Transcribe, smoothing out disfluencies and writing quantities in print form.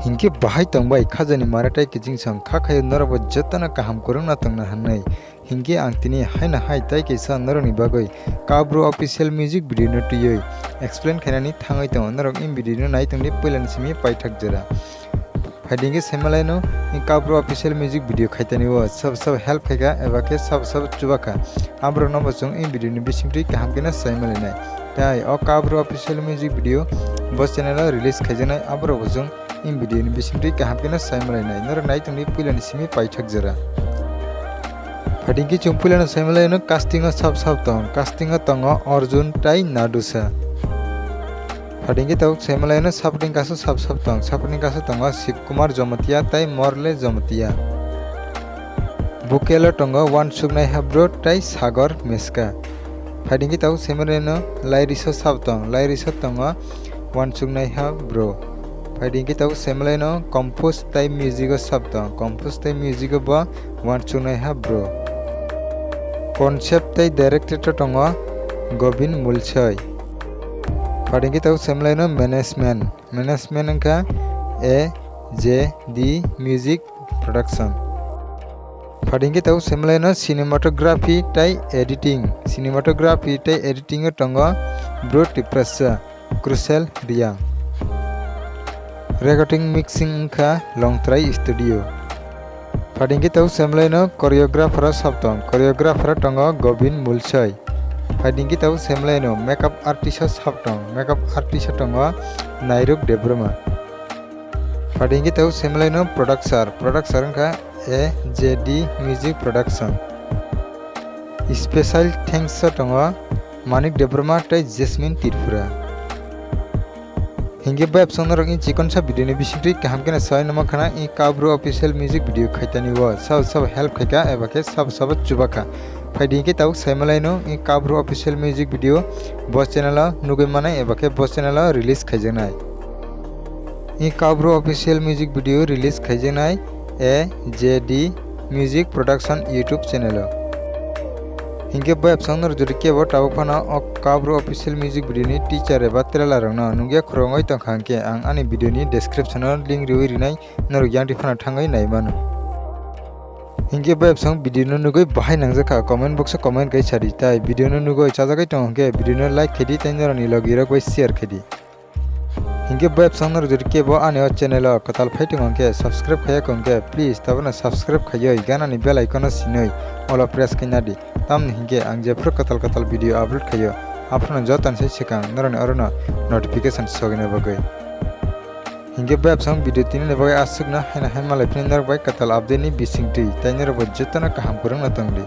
हिंके बाहाय तंबाय खाजानि माराथाय किजिं sang खाखाय नरब जतना kaham korungna tangna hannai हिंके आं तिनि हायना हाय ताइ केसा नरनि बागै काब्रो ऑफिशियल म्यूजिक वीडियो न तुयै एक्सप्लेन खायनानि थाङै तङ नरक इन वीडियो न नाय तंनि पहिलानि सिमि पाइथाक जरा फाइडिंगे सेमलायनो इन काब्रो ऑफिशियल म्यूजिक वीडियो खायतानि व सब हेल्प खायगा एबा के सब चुबाका आमरो न बसं इन वीडियो नि बिसिंगरि kaham केना सायमलायनाय ताइ अ काब्रो ऑफिशियल म्यूजिक वीडियो बस चैनल रिलीज खायजनाय आमरो बसं इन वीडियो नि बिसिंगरि kaham केना सायमलायनाय नर नाय तंनि पहिलानि सिमि पाइथाक जरा फाइडिंगे चुंपुलानो सायमलायनो कास्टिंग सब तंग कास्टिंग तंग अर्जुन ताइ नाडुसा फाइडिंगे ताउ सायमलायनो सपोर्टिंग कासो सब तंग सपोर्टिंग कासो तंग शिव कुमार जमतिया ताइ मरले जमतिया बुकेलो तंग वन सुगनाय हाब्रो ताइ सागर मेसका फाइडिंगे ताउ सायमलायनो लाइरिसो सब तंग वन सुगनाय हाब्रो फाइडिंगे ताउ सायमलायनो कंपोज ताइ म्यूजिक सब तंग कंपोज ताइ म्यूजिक बा वन सुगनाय हाब्रो कॉन्सेप्ट ताइ डायरेक्टर तंग गोविंद मुलछय फाइडिंगे ताउ सायमलायनो मैनेजमेंट अंका AJD म्यूजिक प्रोडक्शन फाइडिंगे ताउ सायमलायनो सिनेमाटोग्राफी ताइ एडिटिंग तंग ब्रो टिप्रासा क्रुसेल रिया रेकॉर्डिंग मिक्सिंग अंका लंगत्राय स्टूडियो फाइडिंगे ताउ सायमलायनो कोरियोग्राफर सब तंग गोविंद मुलछय फाइडिंगे ताउ सायमलायनो मेकअप आर्टिस्ट सब तंग नायरुक देब्रमा फाइडिंगे ताउ सायमलायनो प्रोडक्टर का AJD music production special thanks तंग मानिक देब्रमा ताइ जेस्मिन तिरपुरा हिंगे बाइप संगरक इन चिकन सा वीडियो नि बिसिंगरि kaham केना साय नमा खाना इ काब्रो ऑफिशियल म्यूजिक वीडियो खायतानि व सब हेल्प खायका एबा के सब चुबाका फाइडिंगे ताउ सायमलायनो इ काब्रो ऑफिशियल म्यूजिक वीडियो बस चैनल नुगै मानाय एबा के बस चैनल रिलीज खायजनाय इ काब्रो ऑफिशियल म्यूजिक वीडियो रिलीज खायजनाय AJD music production YouTube channel हिंगे बाइप संगर जदि केबो टावफाना अ काब्रो ऑफिशियल म्यूजिक वीडियो नि टीचर एबा ट्रेलर रंगना नुगे खरंगै तंखांके आं आनि वीडियो नि डिस्क्रिप्शन लिंक रिनाय नर यांति फाना थांगै नायमानो हिंगे बाइप संग वीडियो न नुगै बाहाय नांजाखा कमेंट बॉक्स कमेंट गै सारि ताइ वीडियो न नुगै चाजागै तंगे वीडियो न लाइक खेदि तैनरनि लगिरक बै शेयर खेदि हिंगे बाइप संगर जदि केबो आनि चैनल कताल फाइटिंगके सब्सक्राइब खाया कंगे प्लीज तबना सब्सक्राइब खायै गानानि बेल आइकन सिनै अला प्रेस कइनादि तामनि हिंगे आं जेफोर कताल वीडियो अपलोड खायो आपनो जतानसै सिगां नरनि अरना नोटिफिकेशन सगैना बगै हिंगे बाइप संग वीडियो तिनि बागै आसुगना हायना हाय मालाय फिन नरबाय कताल अपडेट नि बिसिंगति ताइनर बज्जतना kaham kurang na tangdi।